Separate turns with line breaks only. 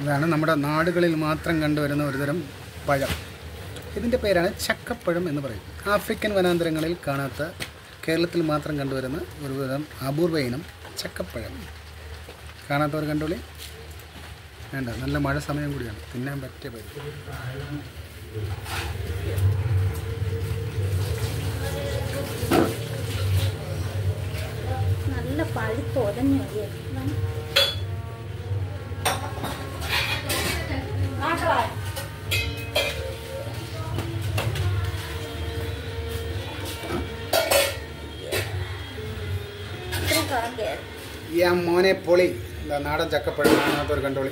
ഇതാണ് നമ്മുടെ നാടുകളിൽ മാത്രം കണ്ടുവരുന്ന ഒരുതരം പഴം. ഇതിൻ്റെ പേരാണ് ചക്കപ്പഴം എന്ന് പറയും. ആഫ്രിക്കൻ വനാന്തരങ്ങളിൽ കാണാത്ത, കേരളത്തിൽ മാത്രം കണ്ടുവരുന്ന ഒരുതരം അപൂർവ ഇനം ചക്കപ്പഴം. കാണാത്തവർ കണ്ടോളി. വേണ്ട, നല്ല മഴ സമയം കൂടിയാണ്, തിന്നാൻ പറ്റിയ പഴം.
നല്ല പഴുപ്പ് ഒതഞ്ഞു
മോനെ പൊളി. നാടൻ ചക്കപ്പഴം കാണാത്തവർ കണ്ടോളി.